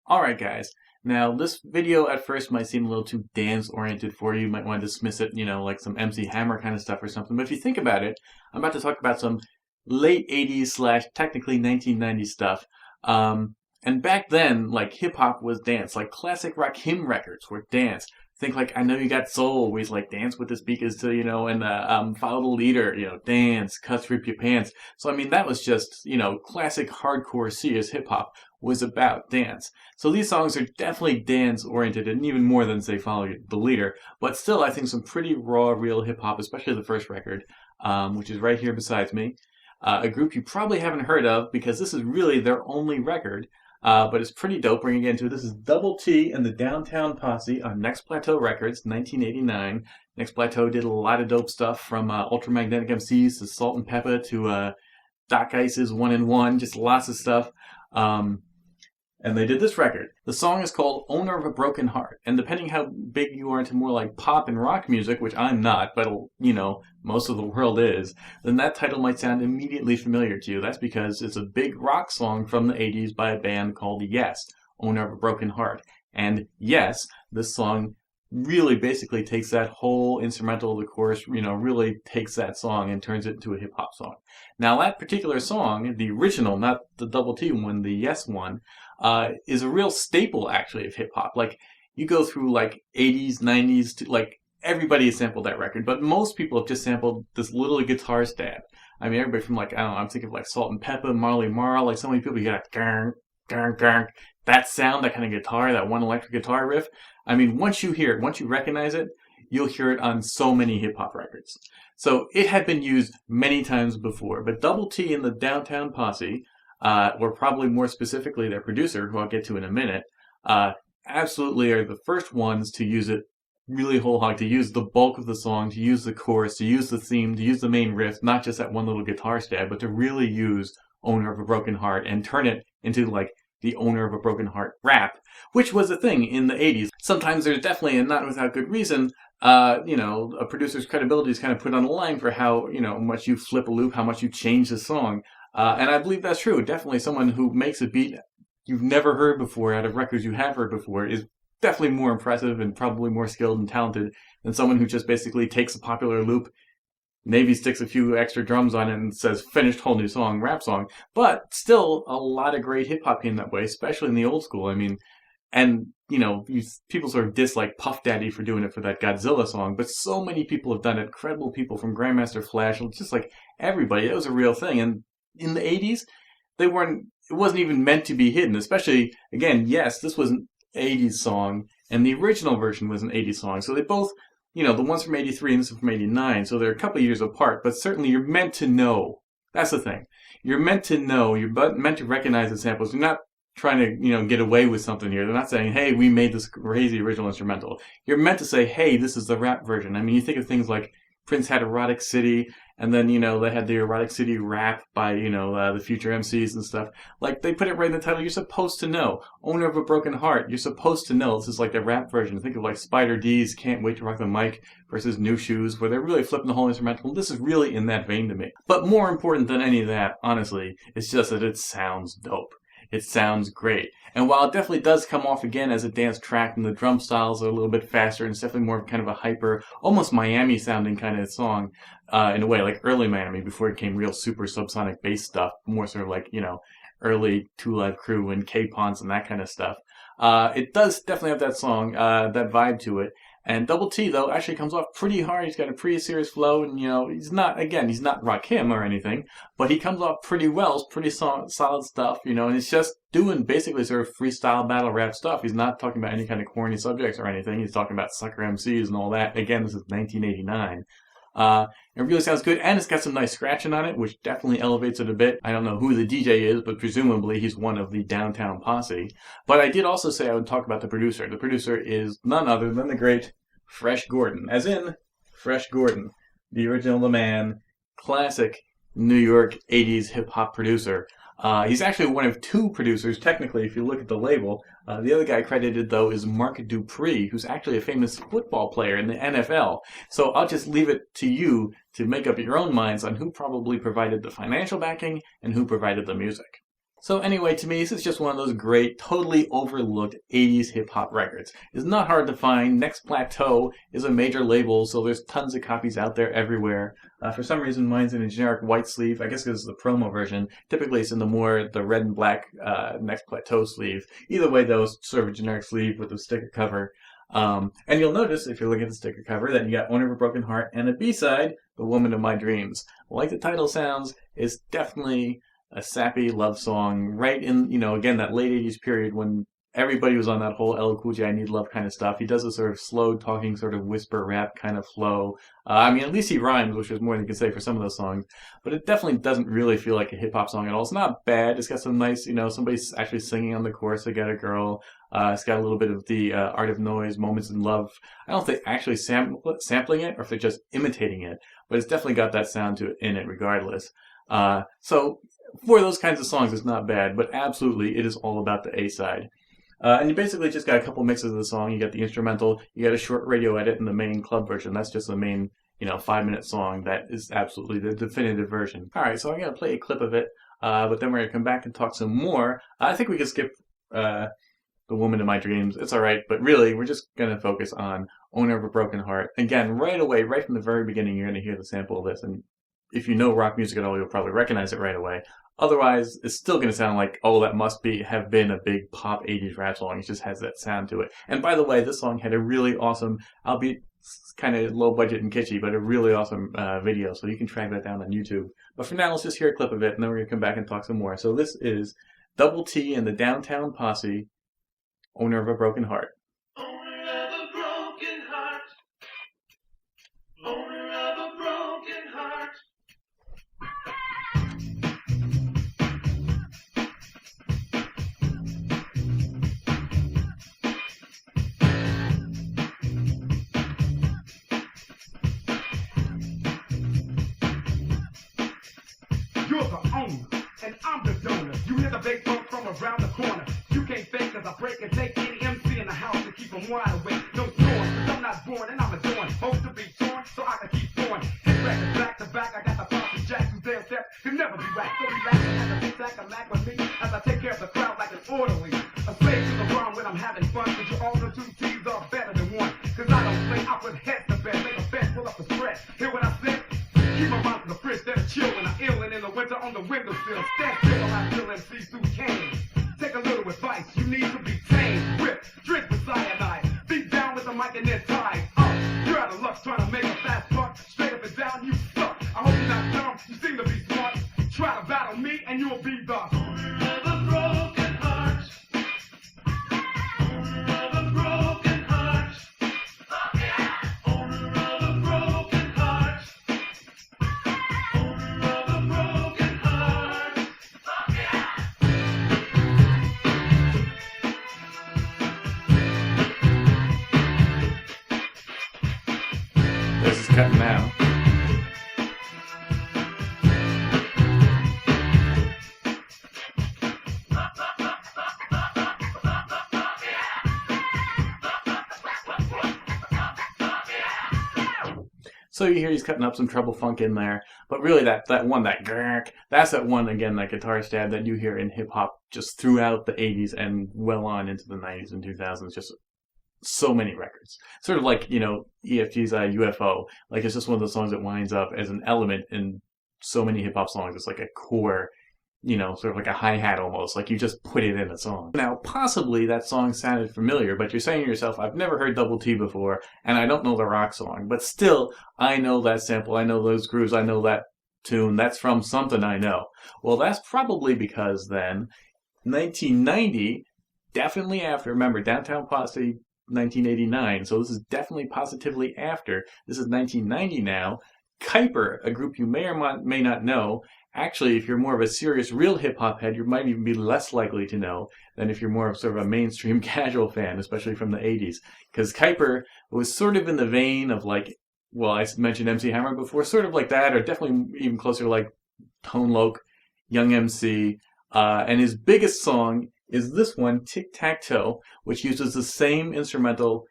Alright guys, now this video at first might seem a little too dance oriented for you. You might want to dismiss it, like some MC Hammer kind of stuff or something. But if you think about it, I'm about to talk about some late 80s slash technically 1990s stuff. And back then, like hip hop was dance. Like classic Rakim records were dance. Think like I Know You Got Soul, where he's like dance with the speakers to, and follow the leader, dance, cuts, rip your pants. So I mean that was just, classic hardcore serious hip hop was about dance. So these songs are definitely dance oriented and even more than say follow the leader. But still I think some pretty raw real hip hop, especially the first record, which is right here beside me. A group you probably haven't heard of because this is really their only record. But it's pretty dope. We're going to get into it. This is Double T and the Downtown Posse on Next Plateau Records, 1989. Next Plateau did a lot of dope stuff from Ultramagnetic MCs to Salt and Pepper to Doc Ice's One in One, just lots of stuff. And they did this record. The song is called Owner of a Broken Heart. And depending how big you are into more like pop and rock music, which I'm not, but most of the world is, then that title might sound immediately familiar to you. That's because it's a big rock song from the 80s by a band called Yes, Owner of a Broken Heart. And yes, this song really basically takes that whole instrumental, the chorus, really takes that song and turns it into a hip hop song. Now that particular song, the original, not the Double T one, the Yes one, is a real staple actually of hip hop. Like you go through like 80s, 90s to like everybody has sampled that record, but most people have just sampled this little guitar stab. I mean, everybody from like, I don't know, I'm thinking of like Salt and Pepper, Marley Marl, like so many people, you got gang, gang, gang, that sound, that kind of guitar, that one electric guitar riff. I mean, once you hear it, once you recognize it, you'll hear it on so many hip hop records. So it had been used many times before, but Double T and the Downtown Posse, or probably more specifically their producer, who I'll get to in a minute, absolutely are the first ones to use it really whole hog, to use the bulk of the song, to use the chorus, to use the theme, to use the main riff, not just that one little guitar stab, but to really use Owner of a Broken Heart and turn it into like the Owner of a Broken Heart rap, which was a thing in the 80s. Sometimes there's definitely, and not without good reason, a producer's credibility is kind of put on the line for how, much you flip a loop, how much you change the song. And I believe that's true. Definitely someone who makes a beat you've never heard before out of records you have heard before is definitely more impressive and probably more skilled and talented than someone who just basically takes a popular loop, maybe sticks a few extra drums on it and says finished whole new song, rap song. But still a lot of great hip hop came that way, especially in the old school. I mean, and people sort of dislike Puff Daddy for doing it for that Godzilla song, but so many people have done it. Credible people from Grandmaster Flash, just like everybody. It was a real thing. And in the 80s, it wasn't even meant to be hidden, especially, again, yes, this was an 80s song, and the original version was an 80s song. So they both, the one's from 83 and this is from 89, so they're a couple of years apart, but certainly you're meant to know. That's the thing. You're meant to know. You're meant to recognize the samples. You're not trying to, get away with something here. They're not saying, hey, we made this crazy original instrumental. You're meant to say, hey, this is the rap version. I mean, you think of things like Prince had Erotic City, and then, they had the Erotic City rap by, the future MCs and stuff. Like, they put it right in the title. You're supposed to know. Owner of a Broken Heart. You're supposed to know. This is like the rap version. Think of like Spider D's Can't Wait to Rock the Mic versus New Shoes, where they're really flipping the whole instrumental. This is really in that vein to me. But more important than any of that, honestly, it's just that it sounds dope. It sounds great. And while it definitely does come off again as a dance track and the drum styles are a little bit faster and it's definitely more of kind of a hyper, almost Miami sounding kind of song, in a way, like early Miami before it became real super subsonic bass stuff, more sort of like, early Two Live Crew and K-Ponce and that kind of stuff. It does definitely have that song, that vibe to it. And Double T, though, actually comes off pretty hard. He's got a pretty serious flow, and, he's not Rakim or anything, but he comes off pretty well. It's pretty solid stuff, and he's just doing basically sort of freestyle battle rap stuff. He's not talking about any kind of corny subjects or anything. He's talking about sucker MCs and all that. Again, this is 1989. It really sounds good, and it's got some nice scratching on it, which definitely elevates it a bit. I don't know who the DJ is, but presumably he's one of the Downtown Posse. But I did also say I would talk about the producer. The producer is none other than the great Fresh Gordon, as in Fresh Gordon, the original, the man, classic New York 80s hip-hop producer. He's actually one of two producers, technically, if you look at the label. The other guy credited, though, is Mark Dupree, who's actually a famous football player in the NFL. So I'll just leave it to you to make up your own minds on who probably provided the financial backing and who provided the music. So anyway, to me, this is just one of those great, totally overlooked 80s hip-hop records. It's not hard to find. Next Plateau is a major label, so there's tons of copies out there everywhere. For some reason, mine's in a generic white sleeve. I guess because it's the promo version. Typically, it's in the red and black Next Plateau sleeve. Either way, though, it's sort of a generic sleeve with a sticker cover. And you'll notice, if you're looking at the sticker cover, that you got Owner of a Broken Heart and a B-side, The Woman of My Dreams. Like the title sounds, it's definitely a sappy love song right in, again, that late 80s period when everybody was on that whole LL Cool J I Need Love kind of stuff. He does a sort of slow talking, sort of whisper rap kind of flow. At least he rhymes, which is more than you can say for some of those songs. But it definitely doesn't really feel like a hip-hop song at all. It's not bad. It's got some nice, somebody's actually singing on the chorus, I Got a Girl. It's got a little bit of the Art of Noise, Moments in Love. I don't think actually sampling it or if they're just imitating it. But it's definitely got that sound to it in it regardless. So for those kinds of songs, it's not bad, but absolutely, it is all about the A-side. And you basically just got a couple mixes of the song. You got the instrumental, you got a short radio edit, and the main club version. That's just the main, 5-minute song. That is absolutely the definitive version. All right, so I'm going to play a clip of it, but then we're going to come back and talk some more. I think we can skip The Woman of My Dreams. It's all right, but really, we're just going to focus on Owner of a Broken Heart. Again, right away, right from the very beginning, you're going to hear the sample of this, and if you know rock music at all, you'll probably recognize it right away. Otherwise, it's still going to sound like, oh, that must have been a big pop 80s rap song. It just has that sound to it. And by the way, this song had a really awesome, albeit kind of low budget and kitschy, but a really awesome video. So you can track that down on YouTube. But for now, let's just hear a clip of it, and then we're going to come back and talk some more. So this is Double T and the Downtown Posse, Owner of a Broken Heart. Owner of a broken heart. Owner of a broken heart. You're the owner, and I'm the donor. You hear the bass funk from around the corner. You can't fake cause I break and take any MC in the house to keep them wide awake. No storm, cause I'm not born and I'm adorned. Hope to be torn so I can keep going. Hit records back to back, I got the pops and jacks whose damn steps can never be whacked. So relax and have a big sack of lack with me as I take care of the crowd like an orderly. A slave to the rhyme when I'm having fun, cause you all know 2 T's are better than 1. Cause I don't play, I put heads to bed, make a bed, pull up the spread. Hear what I said? Keep my mind to the fridge, then chill when I'm ill and in the winter on the windowsill. Stand still while I still MCs through cane. Take a little advice, you need to be tame. Rip, drink with cyanide. Be down with the mic and then tie up. You're out of luck trying to make a fast buck. Straight up and down, you suck. I hope you're not dumb, you seem to be smart. Try to battle me and you'll be the Owner of a broken heart. Owner of a broken heart. Owner of a broken heart. Owner of a broken heart. This is cutting now. So you hear he's cutting up some treble funk in there, but really that grrrk, that's that one again, that guitar stab that you hear in hip hop just throughout the 80s and well on into the 90s and 2000s. Just so many records, sort of like EFG's UFO. Like it's just one of those songs that winds up as an element in so many hip hop songs. It's like a core. Sort of like a hi-hat almost, like you just put it in a song. Now, possibly that song sounded familiar, but you're saying to yourself, I've never heard Double T before, and I don't know the rock song, but still, I know that sample, I know those grooves, I know that tune, that's from something I know. Well, that's probably because then, 1990, definitely after, remember, Downtown Posse, 1989, so this is definitely positively after. This is 1990 now. Kyper, a group you may or may not know. Actually, if you're more of a serious, real hip-hop head, you might even be less likely to know than if you're more of sort of a mainstream casual fan, especially from the 80s. Because Kyper was sort of in the vein of like, well, I mentioned MC Hammer before, sort of like that, or definitely even closer to like Tone Loc, Young MC. And his biggest song is this one, Tic Tac Toe, which uses the same instrumental,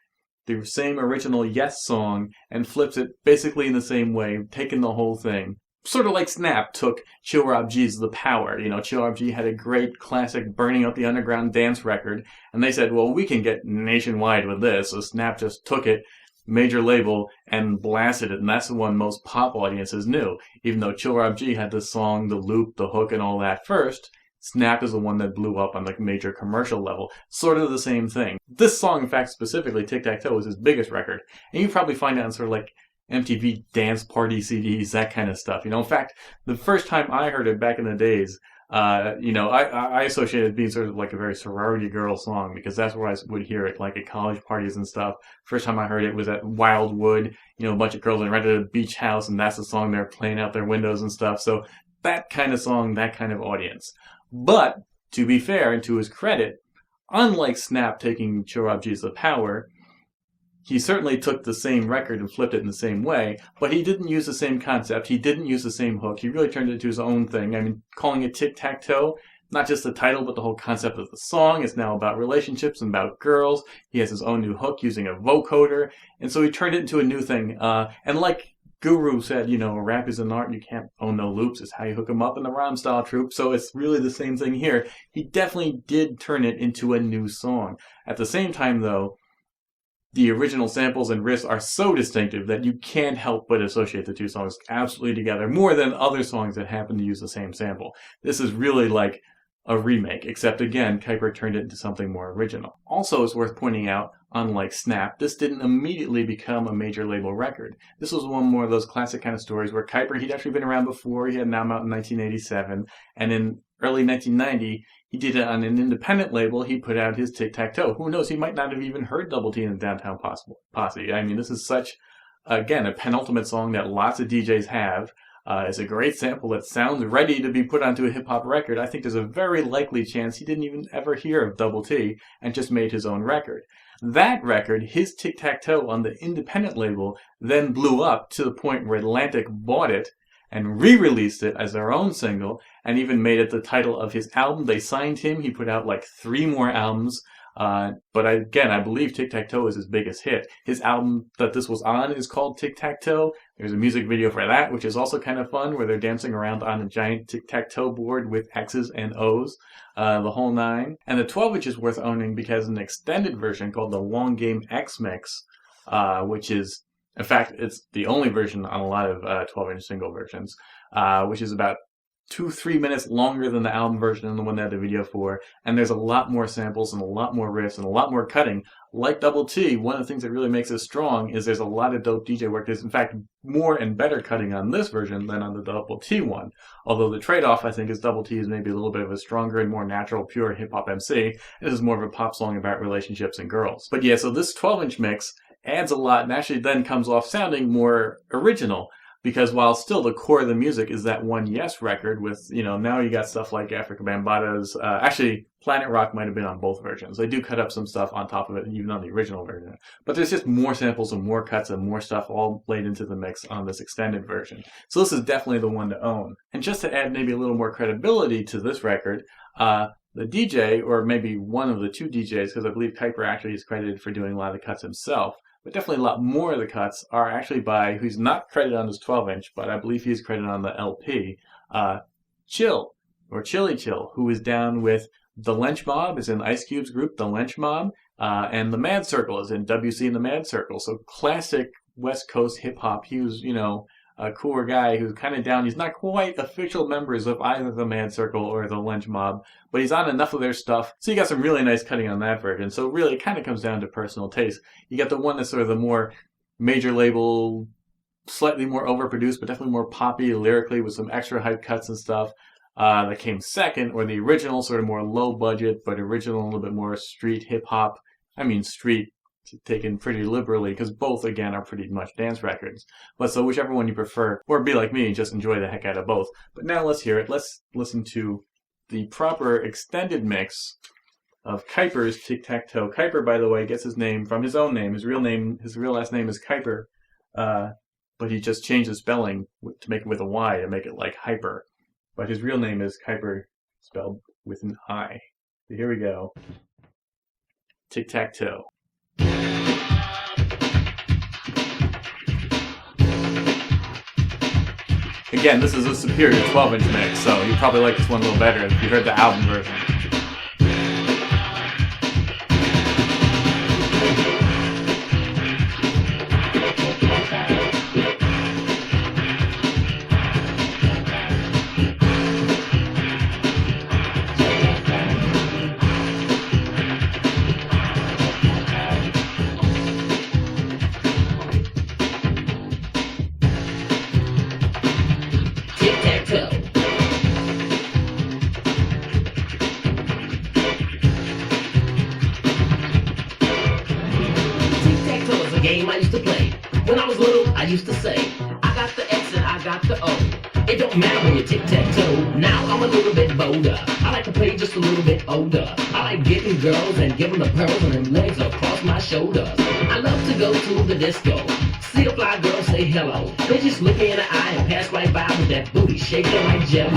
the same original Yes song, and flips it basically in the same way, taking the whole thing. sort of like Snap took Chill Rob G's The Power. You know, Chill Rob G had a great classic Burning Up the Underground dance record, and they said, well, we can get nationwide with this. So Snap just took it, major label, and blasted it, and that's the one most pop audiences knew. Even though Chill Rob G had the song, the loop, the hook, and all that first, Snap is the one that blew up on the major commercial level. Sort of the same thing. This song, in fact, specifically, Tic Tac Toe, was his biggest record. And you probably find it on sort of like MTV dance party CDs, that kind of stuff. You know, in fact, the first time I heard it back in the days, you know, I associated it being sort of like a very sorority girl song because that's where I would hear it, like at college parties and stuff. First time I heard it was at Wildwood, you know, a bunch of girls rented a beach house, and that's the song they're playing out their windows and stuff. So that kind of song, that kind of audience. But to be fair and to his credit, unlike Snap taking Chill Rob G's The Power, he certainly took the same record and flipped it in the same way, but he didn't use the same concept. He didn't use the same hook. He really turned it into his own thing. I mean, calling it Tic-Tac-Toe, not just the title, but the whole concept of the song is now about relationships and about girls. He has his own new hook using a vocoder, and so he turned it into a new thing. And like Guru said, you know, rap is an art. You can't own no loops. It's how you hook them up in the rhyme style troupe. So it's really the same thing here. He definitely did turn it into a new song. At the same time, though, the original samples and riffs are so distinctive that you can't help but associate the two songs absolutely together, more than other songs that happen to use the same sample. This is really like a remake, except again, Kyper turned it into something more original. Also, it's worth pointing out, unlike Snap, this didn't immediately become a major label record. This was one more of those classic kind of stories where Kyper, he'd actually been around before. He had an album out in 1987, and in early 1990, he did it on an independent label. He put out his Tic-Tac-Toe. Who knows, he might not have even heard Double T and the Downtown Posse. I mean, this is such, again, a penultimate song that lots of DJs have. It's a great sample that sounds ready to be put onto a hip-hop record. I think there's a very likely chance he didn't even ever hear of Double T and just made his own record. That record, his Tic-Tac-Toe on the independent label, then blew up to the point where Atlantic bought it and re-released it as their own single, and even made it the title of his album. They signed him. He put out like 3 more albums. But again, I believe Tic-Tac-Toe is his biggest hit. His album that this was on is called Tic-Tac-Toe. There's a music video for that, which is also kind of fun, where they're dancing around on a giant tic-tac-toe board with X's and O's, the whole 9. And the 12-inch is worth owning because an extended version called the Long Game X Mix, which is, in fact, it's the only version on a lot of 12-inch single versions, which is about 2-3 minutes longer than the album version and the one they had the video for, and there's a lot more samples and a lot more riffs and a lot more cutting. Like Double T, one of the things that really makes it strong is there's a lot of dope DJ work. There's in fact more and better cutting on this version than on the Double T one. Although the trade-off, I think, is Double T is maybe a little bit of a stronger and more natural, pure hip-hop MC. This is more of a pop song about relationships and girls. But yeah, so this 12-inch mix adds a lot and actually then comes off sounding more original. Because while still the core of the music is that one Yes record with, you know, now you got stuff like Africa Bambaata's, actually Planet Rock might have been on both versions. They do cut up some stuff on top of it, even on the original version. But there's just more samples and more cuts and more stuff all laid into the mix on this extended version. So this is definitely the one to own. And just to add maybe a little more credibility to this record, the DJ, or maybe one of the 2 DJs, because I believe Kyper actually is credited for doing a lot of the cuts himself, but definitely a lot more of the cuts are actually by, who's not credited on his 12-inch, but I believe he's credited on the LP, Chill, or Chili Chill, who is down with the Lench Mob, is in Ice Cube's group, the Lench Mob, and the Mad Circle is in WC and the Mad Circle. So classic West Coast hip-hop. He was, you know, a cooler guy who's kind of down. He's not quite official members of either the Mad Circle or the Lench Mob, but he's on enough of their stuff. So you got some really nice cutting on that version. So really, it kind of comes down to personal taste. You got the one that's sort of the more major label, slightly more overproduced, but definitely more poppy lyrically with some extra hype cuts and stuff. That came second, or the original, sort of more low budget, but original, a little bit more street hip hop. I mean, street taken pretty liberally, because both, again, are pretty much dance records. But so whichever one you prefer, or be like me and just enjoy the heck out of both. But now let's hear it. Let's listen to the proper extended mix of Kyper's Tic-Tac-Toe. Kyper, by the way, gets his name from his own name. His real last name is Kyper, but he just changed the spelling to make it with a Y to make it like hyper. But his real name is Kyper, spelled with an I. So here we go. Tic-Tac-Toe. Again, this is a superior 12-inch mix, so you probably like this one a little better if you heard the album version. Game I used to play. When I was little, I used to say, I got the X and I got the O. It don't matter when you tic-tac-toe. Now I'm a little bit bolder. I like to play just a little bit older. I like getting girls and giving the pearls and them legs across my shoulders. I love to go to the disco. See a fly girl say hello. They just look me in the eye and pass right by with that booty shaking like jello.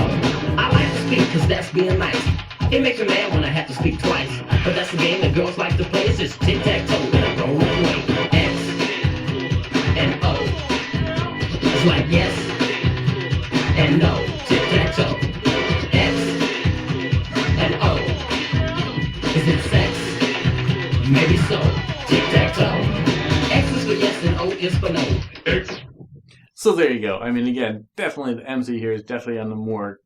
I like to speak cause that's being nice. It makes me mad when I have to speak twice. But that's the game that girls like to play. It's just tic-tac-toe in a roll away. And O. It's like yes and no. Tic-tac-toe. X and O. Is it sex? Maybe so. Tic-tac-toe. X is for yes and O is for no. X. So there you go. I mean, again, definitely the MC here is definitely on the more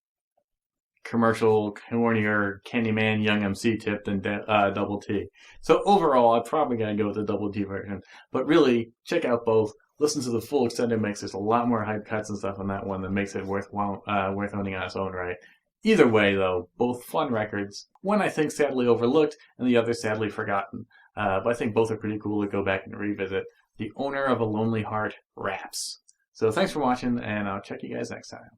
commercial, cornier, Candyman, Young MC tip than Double T. So overall, I'm probably going to go with the Double T version. But really, check out both. Listen to the full extended mix. There's a lot more hype cuts and stuff on that one that makes it worth owning on its own right. Either way, though, both fun records. One I think sadly overlooked, and the other sadly forgotten. But I think both are pretty cool to go back and revisit. The Owner of a Lonely Heart raps. So thanks for watching, and I'll check you guys next time.